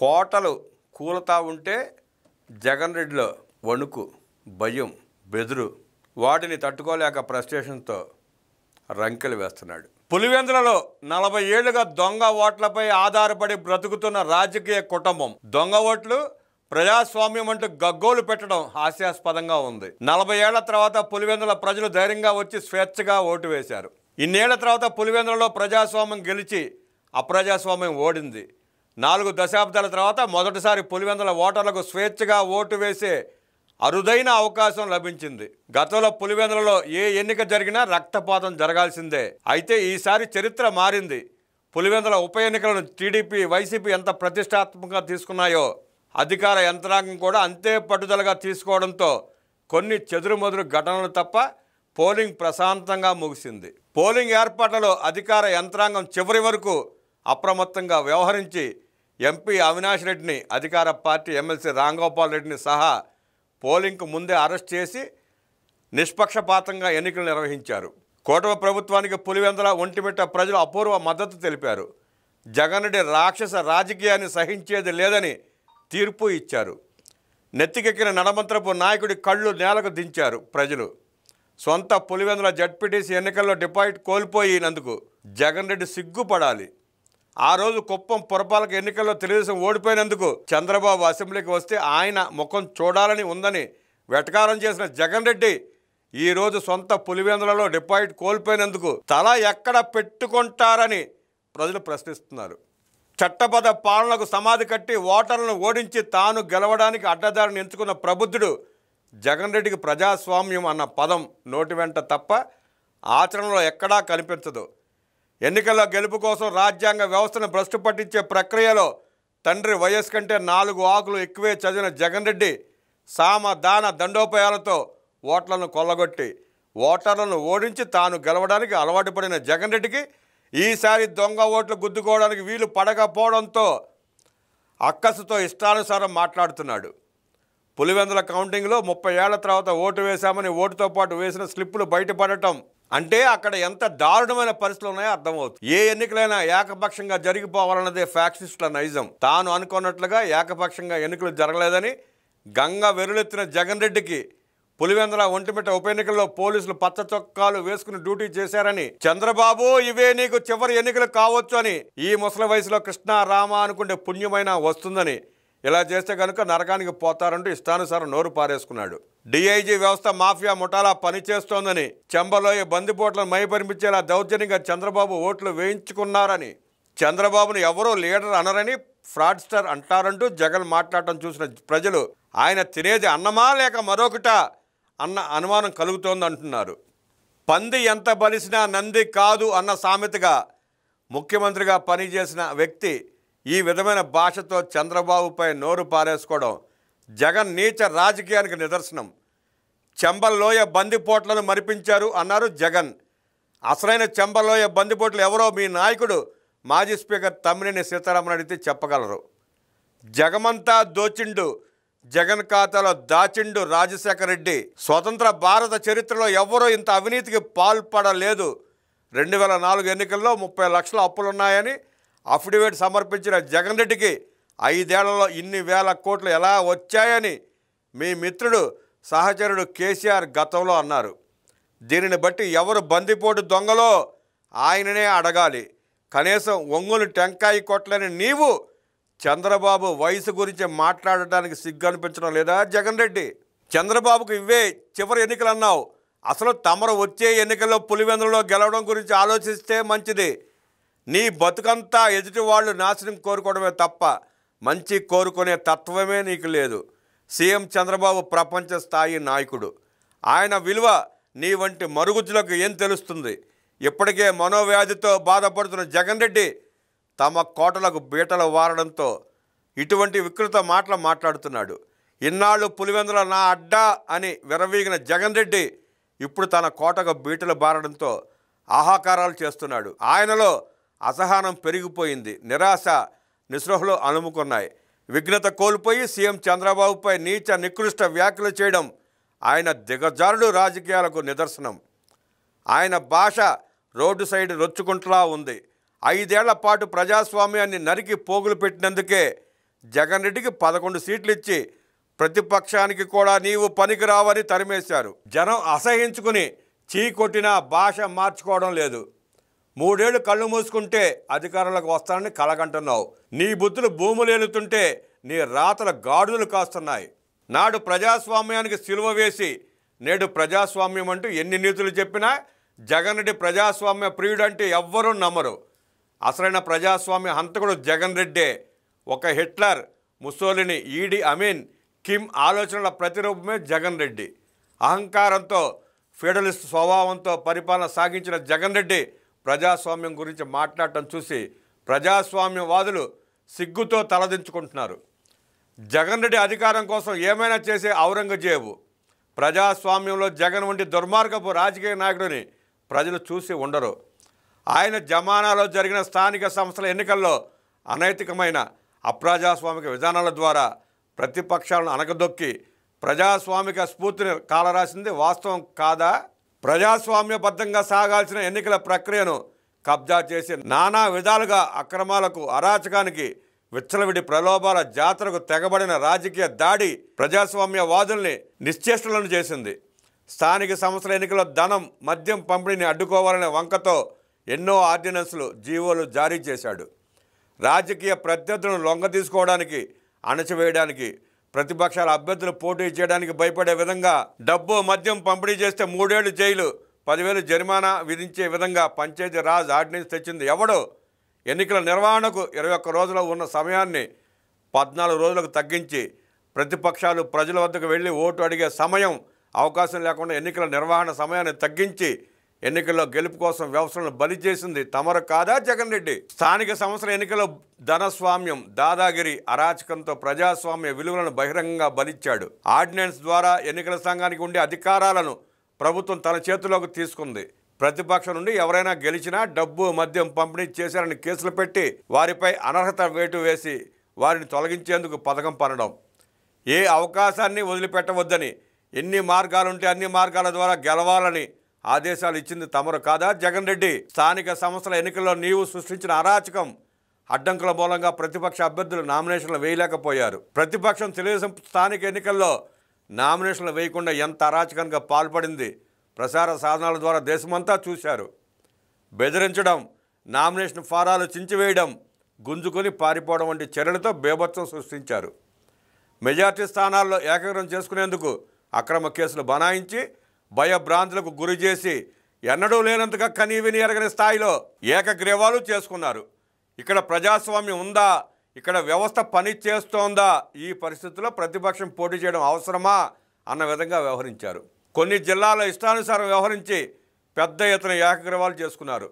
కోటలు కూలతా ఉంటే జగన్ రెడ్డిలో వణుకు, భయం, బెదురు, వాటిని తట్టుకోలేక ఫ్రస్ట్రేషన్తో రంకెలు వేస్తున్నాడు. పులివెందులలో 40 ఏళ్లుగా దొంగ ఓట్లపై ఆధారపడి బ్రతుకుతున్న రాజకీయ కుటుంబం దొంగ ఓట్లు ప్రజాస్వామ్యం అంటూ గగ్గోలు పెట్టడం హాస్యాస్పదంగా ఉంది. 40 ఏళ్ల తర్వాత పులివెందుల ప్రజలు ధైర్యంగా వచ్చి స్వేచ్ఛగా ఓటు వేశారు. ఇన్నేళ్ల తర్వాత పులివెందులలో ప్రజాస్వామ్యం గెలిచి అప్రజాస్వామ్యం ఓడింది. 4 దశాబ్దాల తర్వాత మొదటిసారి పులివెందుల ఓటర్లకు స్వేచ్ఛగా ఓటు వేసే అరుదైన అవకాశం లభించింది. గతంలో పులివెందులలో ఏ ఎన్నిక జరిగినా రక్తపాతం జరగాల్సిందే. అయితే ఈసారి చరిత్ర మారింది. పులివెందుల ఉప ఎన్నికలను టీడీపీ, వైసీపీ ఎంత ప్రతిష్టాత్మకంగా తీసుకున్నాయో అధికార యంత్రాంగం కూడా అంతే పట్టుదలగా తీసుకోవడంతో కొన్ని చెదురుమదురు ఘటనలు తప్ప పోలింగ్ ప్రశాంతంగా ముగిసింది. పోలింగ్ ఏర్పాట్లలో అధికార యంత్రాంగం చివరి వరకు అప్రమత్తంగా వ్యవహరించి ఎంపీ అవినాష్ రెడ్డిని, అధికార పార్టీ ఎమ్మెల్సీ రాంగోపాల్ రెడ్డిని సహా పోలింగ్కు ముందే అరెస్ట్ చేసి నిష్పక్షపాతంగా ఎన్నికలు నిర్వహించారు. కూటమి ప్రభుత్వానికి పులివెందుల, ఒంటిమిట్ట ప్రజలు అపూర్వ మద్దతు తెలిపారు. జగన్ రెడ్డి రాక్షస రాజకీయాన్ని సహించేది లేదని తీర్పు ఇచ్చారు. నెత్తికెక్కిన నడమంత్రపు నాయకుడి కళ్ళు నేలకు దించారు ప్రజలు. సొంత పులివెందుల జడ్పీటీసీ ఎన్నికల్లో డిపాజిట్ కోల్పోయినందుకు జగన్ రెడ్డి సిగ్గుపడాలి. ఆ రోజు కుప్పం పురపాలక ఎన్నికల్లో తెలుగుదేశం ఓడిపోయినందుకు చంద్రబాబు అసెంబ్లీకి వస్తే ఆయన ముఖం చూడాలని ఉందని వెటకారం చేసిన జగన్ రెడ్డి ఈరోజు సొంత పులివెందులలో డిపాజిట్ కోల్పోయినందుకు తల ఎక్కడ పెట్టుకుంటారని ప్రజలు ప్రశ్నిస్తున్నారు. చట్టబద్ధ పాలనకు సమాధి కట్టి ఓటర్లను ఓడించి తాను గెలవడానికి అడ్డదారిని ఎంచుకున్న ప్రబుద్ధుడు జగన్ రెడ్డికి ప్రజాస్వామ్యం అన్న పదం నోటి వెంట తప్ప ఆచరణలో ఎక్కడా కనిపించదు. ఎన్నికల్లో గెలుపు కోసం రాజ్యాంగ వ్యవస్థను భ్రష్టు పట్టించే ప్రక్రియలో తండ్రి వయస్సు కంటే 4 ఆకులు ఎక్కువే చదివిన జగన్ రెడ్డి సామ దాన దండోపాయాలతో ఓట్లను కొల్లగొట్టి ఓటర్లను ఓడించి తాను గెలవడానికి అలవాటు పడిన జగన్ రెడ్డికి ఈసారి దొంగ ఓట్లు గుద్దుకోవడానికి వీలు పడకపోవడంతో అక్కసుతో ఇష్టానుసారం మాట్లాడుతున్నాడు. పులివెందుల కౌంటింగ్లో 30 ఏళ్ల తర్వాత ఓటు వేశామని ఓటుతో పాటు వేసిన స్లిప్పులు బయటపడటం అంటే అక్కడ ఎంత దారుణమైన పరిస్థితులు ఉన్నాయో అర్థమవుతుంది. ఏ ఎన్నికలైనా ఏకపక్షంగా జరిగిపోవాలన్నదే ఫ్యాక్షనిస్టుల నైజం. తాను అనుకున్నట్లుగా ఏకపక్షంగా ఎన్నికలు జరగలేదని గంగ వెరులెత్తిన జగన్ రెడ్డికి పులివెందుల, ఒంటిమిట్ట ఉప ఎన్నికల్లో పోలీసులు పచ్చ చొక్కాలు వేసుకుని డ్యూటీ చేశారని, చంద్రబాబు ఇవే నీకు చివరి ఎన్నికలు కావచ్చు అని, ఈ ముసలి వయసులో కృష్ణ రామ అనుకుంటే పుణ్యమైన వస్తుందని, ఇలా చేస్తే కనుక నరకానికి పోతారంటూ ఇష్టానుసారం నోరు పారేసుకున్నాడు. డిఐజీ వ్యవస్థ మాఫియా ముఠాలా పనిచేస్తోందని, చెంబలోయ బందిపోట్లను మైపరిపించేలా దౌర్జన్యంగా చంద్రబాబు ఓట్లు వేయించుకున్నారని, చంద్రబాబును ఎవరో లీడర్ అనరని, ఫ్రాడ్స్టర్ అంటారంటూ జగన్ మాట్లాడటం చూసిన ప్రజలు ఆయన తినేది అన్నమా లేక మరొకటా అన్న అనుమానం కలుగుతోందంటున్నారు. పంది ఎంత బలిసినా నంది కాదు అన్న సామెతగా ముఖ్యమంత్రిగా పనిచేసిన వ్యక్తి ఈ విధమైన భాషతో చంద్రబాబుపై నోరు పారేసుకోవడం జగన్ నీచ రాజకీయానికి నిదర్శనం. చెంబల్లోయ బందిపోట్లను మరిపించారు అన్నారు జగన్. అసలైన చెంబల్లోయ బందిపోట్లు ఎవరో మీ నాయకుడు మాజీ స్పీకర్ తమ్మినేని సీతారామన్ అడిగితే చెప్పగలరు. జగమంతా దోచిండు, జగన్ ఖాతాలో దాచిండు రాజశేఖర రెడ్డి. స్వతంత్ర భారత చరిత్రలో ఎవరో ఇంత అవినీతికి పాల్పడలేదు. 2004 ఎన్నికల్లో 30 లక్షల అప్పులున్నాయని అఫిడవిట్ సమర్పించిన జగన్ రెడ్డికి 5 ఏళ్లలో ఇన్ని వేల కోట్లు ఎలా వచ్చాయని మీ మిత్రుడు సహచరుడు కేసీఆర్ గతంలో అన్నారు. దీనిని బట్టి ఎవరు బందిపోటు దొంగలో ఆయననే అడగాలి. కనీసం ఒంగులు టెంకాయ కొట్టలేని నీవు చంద్రబాబు వయసు గురించి మాట్లాడటానికి సిగ్గు అనిపించడం లేదా జగన్ రెడ్డి? చంద్రబాబుకు ఇవే చివరి ఎన్నికలు అన్నావు. అసలు తమరు వచ్చే ఎన్నికల్లో పులివెందులలో గెలవడం గురించి ఆలోచిస్తే మంచిది. నీ బతుకంతా ఎదుటి వాళ్ళు నాశనం కోరుకోవడమే తప్ప మంచి కోరుకునే తత్వమే నీకు లేదు. సీఎం చంద్రబాబు ప్రపంచ స్థాయి నాయకుడు. ఆయన విలువ నీ వంటి మరుగుజ్జులకు ఏం తెలుస్తుంది? ఇప్పటికే మనోవ్యాధితో బాధపడుతున్న జగన్ రెడ్డి తమ కోటలకు బీటలు వారడంతో ఇటువంటి వికృత మాటలు మాట్లాడుతున్నాడు. ఇన్నాళ్ళు పులివెందుల నా అడ్డా అని విరవీగిన జగన్ రెడ్డి ఇప్పుడు తన కోటకు బీటలు బారడంతో ఆహాకారాలు చేస్తున్నాడు. ఆయనలో అసహనం పెరిగిపోయింది. నిరాశ, నిస్పృహలు అలుముకున్నాయి. విఘ్నత కోల్పోయి సీఎం చంద్రబాబుపై నీచ నికృష్ట వ్యాఖ్యలు చేయడం ఆయన దిగజారుడు రాజకీయాలకు నిదర్శనం. ఆయన భాష రోడ్డు సైడ్ రొచ్చుకుంటలా ఉంది. 5 ఏళ్ల పాటు ప్రజాస్వామ్యాన్ని నరికి పోగులు పెట్టినందుకే జగన్ రెడ్డికి 11 సీట్లు ఇచ్చి ప్రతిపక్షానికి కూడా నీవు పనికి రావని తరిమేశారు. జనం అసహించుకుని చీకొట్టిన భాష మార్చుకోవడం లేదు. 3 ఏళ్ళు కళ్ళు మూసుకుంటే అధికారంలోకి వస్తానని కలగంటున్నావు. నీ బుద్ధులు భూములేలుతుంటే నీ రాతల గాడుదలు కాస్తున్నాయి. నాడు ప్రజాస్వామ్యానికి సిలువ వేసి నేడు ప్రజాస్వామ్యం అంటూ ఎన్ని నీతులు చెప్పినా జగన్ రెడ్డి ప్రజాస్వామ్య ప్రియుడంటే ఎవ్వరూ నమ్మరు. అసలైన ప్రజాస్వామ్య హంతకుడు జగన్ రెడ్డే. ఒక హిట్లర్, ముసోలిని, ఈడి అమీన్, కిమ్ ఆలోచనల ప్రతిరూపమే జగన్ రెడ్డి. అహంకారంతో, ఫెడరలిస్ట్ స్వభావంతో పరిపాలన సాగించిన జగన్ రెడ్డి ప్రజాస్వామ్యం గురించి మాట్లాడటం చూసి ప్రజాస్వామ్యవాదులు సిగ్గుతో తలదించుకుంటున్నారు. జగన్ రెడ్డి అధికారం కోసం ఏమైనా చేసే ఔరంగజేబు. ప్రజాస్వామ్యంలో జగన్ వంటి దుర్మార్గపు రాజకీయ నాయకుడిని ప్రజలు చూసి ఉండరు. ఆయన జమానాలో జరిగిన స్థానిక సంస్థల ఎన్నికల్లో అనైతికమైన అప్రజాస్వామిక విధానాల ద్వారా ప్రతిపక్షాలను అణగదొక్కి ప్రజాస్వామిక స్ఫూర్తిని కాలరాసింది వాస్తవం కాదా? ప్రజాస్వామ్యబద్ధంగా సాగాల్సిన ఎన్నికల ప్రక్రియను కబ్జా చేసి నానా విధాలుగా అక్రమాలకు, అరాచకానికి, విచ్చలవిడి ప్రలోభాల జాతరకు తెగబడిన రాజకీయ దాడి ప్రజాస్వామ్యవాదుల్ని నిశ్చేష్టులను చేసింది. స్థానిక సంస్థల ఎన్నికల్లో ధనం, మద్యం పంపిణీని అడ్డుకోవాలనే వంకతో ఎన్నో ఆర్డినెన్స్లు, జీవోలు జారీ చేశాడు. రాజకీయ ప్రత్యర్థులను లొంగదీసుకోవడానికి, అణచివేయడానికి, ప్రతిపక్షాల అభ్యర్థులు పోటీ చేయడానికి భయపడే విధంగా డబ్బు, మద్యం పంపిణీ చేస్తే 3 ఏళ్లు జైలు, 10,000 జరిమానా విధించే విధంగా పంచాయతీ రాజ్ ఆర్డినెన్స్ తెచ్చింది ఎవడో? ఎన్నికల నిర్వహణకు 21 రోజులు ఉన్న సమయాన్ని 14 రోజులకు తగ్గించి ప్రతిపక్షాలు ప్రజల వద్దకు వెళ్ళి ఓటు అడిగే సమయం, అవకాశం లేకుండా ఎన్నికల నిర్వహణ సమయాన్ని తగ్గించి ఎన్నికల్లో గెలుపు కోసం వ్యవస్థలను బలి చేసింది తమరు కాదా జగన్ రెడ్డి? స్థానిక సంస్థల ఎన్నికల్లో ధనస్వామ్యం, దాదాగిరి, అరాచకంతో ప్రజాస్వామ్య విలువలను బహిరంగంగా బలిచ్చాడు. ఆర్డినెన్స్ ద్వారా ఎన్నికల సంఘానికి ఉండే అధికారాలను ప్రభుత్వం తన చేతిలోకి తీసుకుంది. ప్రతిపక్షం నుండి ఎవరైనా గెలిచినా డబ్బు, మద్యం పంపిణీ చేశారని కేసులు పెట్టి వారిపై అనర్హత వేటు వేసి వారిని తొలగించేందుకు పథకం పనడం. ఏ అవకాశాన్ని వదిలిపెట్టవద్దని, ఎన్ని మార్గాలుంటే అన్ని మార్గాల ద్వారా గెలవాలని ఆదేశాలు ఇచ్చింది తమరు కాదా జగన్ రెడ్డి? స్థానిక సంస్థల ఎన్నికల్లో నీవు సృష్టించిన అరాచకం, అడ్డంకుల మూలంగా ప్రతిపక్ష అభ్యర్థులు నామినేషన్లు వేయలేకపోయారు. ప్రతిపక్షం తెలుగుదేశం స్థానిక ఎన్నికల్లో నామినేషన్లు వేయకుండా ఎంత అరాచకంగా పాల్పడింది ప్రసార సాధనాల ద్వారా దేశమంతా చూశారు. బెదిరించడం, నామినేషన్ ఫారాలు చించివేయడం, గుంజుకొని పారిపోవడం వంటి చర్యలతో బేభత్సం సృష్టించారు. మెజార్టీ స్థానాల్లో ఏకగ్రం చేసుకునేందుకు అక్రమ కేసులు బనాయించి భయభ్రాంతులకు గురి చేసి ఎన్నడూ లేనంతగా కనీవిని ఎరగని స్థాయిలో ఏకగ్రీవాలు చేసుకున్నారు. ఇక్కడ ప్రజాస్వామ్యం ఉందా? ఇక్కడ వ్యవస్థ పని చేస్తోందా? ఈ పరిస్థితుల్లో ప్రతిపక్షం పోటీ చేయడం అవసరమా అన్న విధంగా వ్యవహరించారు. కొన్ని జిల్లాల్లో ఇష్టానుసారం వ్యవహరించి పెద్ద ఎత్తున ఏకగ్రీవాలు చేసుకున్నారు.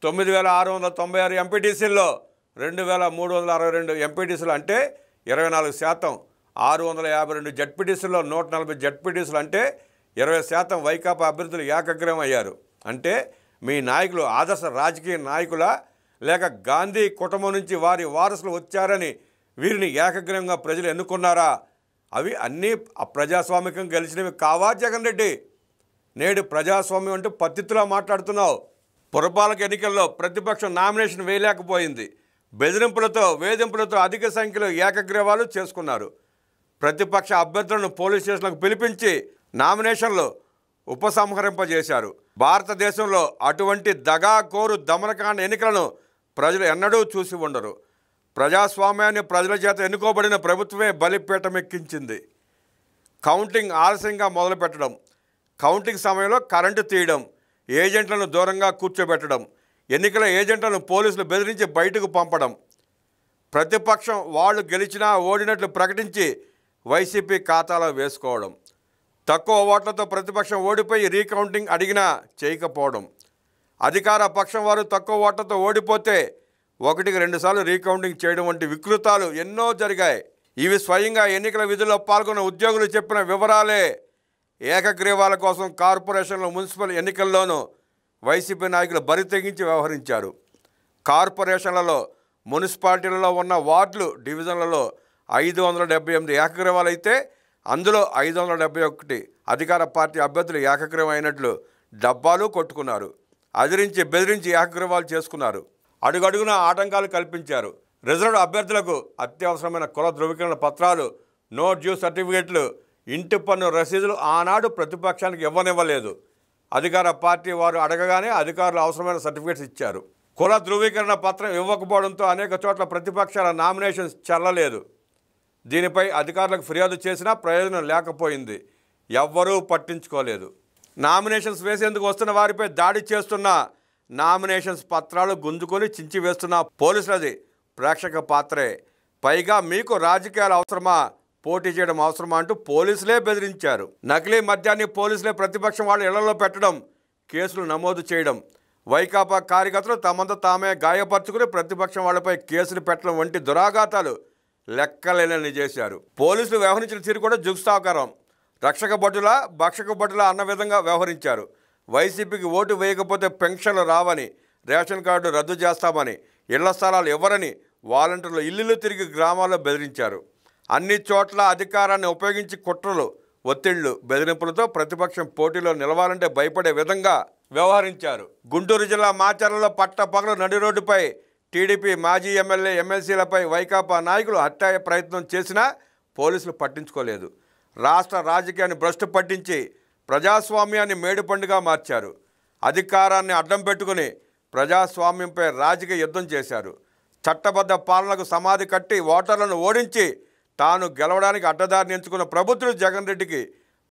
9,696 ఎంపీటీసీల్లో 2,362 ఎంపీటీసీలు అంటే 24%, 652 జడ్పీటీసీల్లో 140 జడ్పీటీసీలు అంటే 20% వైకాపా అభ్యర్థులు ఏకగ్రీవం అయ్యారు. అంటే మీ నాయకులు ఆదర్శ రాజకీయ నాయకుల, లేక గాంధీ కుటుంబం నుంచి వారి వారసులు వచ్చారని వీరిని ఏకగ్రీవంగా ప్రజలు ఎన్నుకున్నారా? అవి అన్నీ అప్రజాస్వామికం గెలిచినవి కావా జగన్ రెడ్డి? నేడు ప్రజాస్వామ్యం అంటూ పద్ధతిలో మాట్లాడుతున్నావు. పురపాలక ఎన్నికల్లో ప్రతిపక్షం నామినేషన్ వేయలేకపోయింది. బెదిరింపులతో, వేధింపులతో అధిక సంఖ్యలో ఏకగ్రీవాలు చేసుకున్నారు. ప్రతిపక్ష అభ్యర్థులను పోలీస్ స్టేషన్లకు పిలిపించి నామినేషన్లు ఉపసంహరింపజేశారు. భారతదేశంలో అటువంటి దగాకోరు దమనకాండ ఎన్నికలను ప్రజలు ఎన్నడూ చూసి ఉండరు. ప్రజాస్వామ్యాన్ని ప్రజల చేత ఎన్నుకోబడిన ప్రభుత్వమే బలిపీఠమెక్కించింది. కౌంటింగ్ ఆలస్యంగా మొదలుపెట్టడం, కౌంటింగ్ సమయంలో కరెంటు తీయడం, ఏజెంట్లను దూరంగా కూర్చోబెట్టడం, ఎన్నికల ఏజెంట్లను పోలీసులు బెదిరించి బయటకు పంపడం, ప్రతిపక్షం వాళ్ళు గెలిచినా ఓడినట్లు ప్రకటించి వైసీపీ ఖాతాలో వేసుకోవడం, తక్కువ ఓట్లతో ప్రతిపక్షం ఓడిపోయి రీకౌంటింగ్ అడిగినా చేయకపోవడం, అధికార పక్షం వారు తక్కువ ఓట్లతో ఓడిపోతే 1-2 సార్లు రీకౌంటింగ్ చేయడం వంటి వికృతాలు ఎన్నో జరిగాయి. ఇవి స్వయంగా ఎన్నికల విధుల్లో పాల్గొన్న ఉద్యోగులు చెప్పిన వివరాలే. ఏకగ్రీవాల కోసం కార్పొరేషన్లు, మున్సిపల్ ఎన్నికల్లోనూ వైసీపీ నాయకులు బరి తెగించి వ్యవహరించారు. కార్పొరేషన్లలో, మున్సిపాలిటీలలో ఉన్న వార్డులు, డివిజన్లలో 578 ఏకగ్రీవాలు అయితే అందులో 571 అధికార పార్టీ అభ్యర్థులు ఏకగ్రీవం అయినట్లు డబ్బాలు కొట్టుకున్నారు. అదిరించి బెదిరించి ఏకగ్రీవాలు చేసుకున్నారు. అడుగడుగున ఆటంకాలు కల్పించారు. రిజర్వ్డ్ అభ్యర్థులకు అత్యవసరమైన కుల ధృవీకరణ పత్రాలు, నో డ్యూ సర్టిఫికెట్లు, ఇంటి పన్ను రసీదులు ఆనాడు ప్రతిపక్షానికి ఇవ్వనివ్వలేదు. అధికార పార్టీ వారు అడగగానే అధికారులు అవసరమైన సర్టిఫికెట్స్ ఇచ్చారు. కుల ధృవీకరణ పత్రం ఇవ్వకపోవడంతో అనేక చోట్ల ప్రతిపక్షాల నామినేషన్స్ చెల్లలేదు. దీనిపై అధికారులకు ఫిర్యాదు చేసినా ప్రయోజనం లేకపోయింది. ఎవ్వరూ పట్టించుకోలేదు. నామినేషన్స్ వేసేందుకు వస్తున్న వారిపై దాడి చేస్తున్న, నామినేషన్స్ పత్రాలు గుంజుకొని చించి వేస్తున్న పోలీసులది ప్రేక్షక పాత్రే. పైగా మీకు రాజకీయాలు అవసరమా, పోటీ చేయడం అవసరమా అంటూ పోలీసులే బెదిరించారు. నకిలీ మద్యాన్ని పోలీసులే ప్రతిపక్షం వాళ్ళ ఇళ్లలో పెట్టడం, కేసులు నమోదు చేయడం, వైకాపా కార్యకర్తలు తమంతా తామే గాయపరుచుకుని ప్రతిపక్షం వాళ్ళపై కేసులు పెట్టడం వంటి దురాఘాతాలు లెక్కలేనని చేశారు. పోలీసులు వ్యవహరించిన తీరు కూడా జుగుప్సాకరం. రక్షక భటులా భక్షక భటులా అన్న విధంగా వ్యవహరించారు. వైసీపీకి ఓటు వేయకపోతే పెన్షన్లు రావని, రేషన్ కార్డు రద్దు చేస్తామని, ఇళ్ల స్థలాలు ఇవ్వరని వాలంటీర్లు ఇల్లు తిరిగి గ్రామాల్లో బెదిరించారు. అన్ని చోట్ల అధికారాన్ని ఉపయోగించి కుట్రలు, ఒత్తిళ్లు, బెదిరింపులతో ప్రతిపక్షం పోటీలో నిలవాలంటే భయపడే విధంగా వ్యవహరించారు. గుంటూరు జిల్లా మాచర్లలో పట్టపగలు నడి రోడ్డుపై టీడీపీ మాజీ ఎమ్మెల్యే, ఎమ్మెల్సీలపై వైకాపా నాయకులు హత్య ప్రయత్నం చేసినా పోలీసులు పట్టించుకోలేదు. రాష్ట్ర రాజకీయాన్ని భ్రష్టు పట్టించి ప్రజాస్వామ్యాన్ని మేడిపండుగా మార్చారు. అధికారాన్ని అడ్డం పెట్టుకుని ప్రజాస్వామ్యంపై రాజకీయ యుద్ధం చేశారు. చట్టబద్ధ పాలనకు సమాధి కట్టి ఓటర్లను ఓడించి తాను గెలవడానికి అడ్డదారిని ఎంచుకున్న ప్రభుత్వం జగన్ రెడ్డికి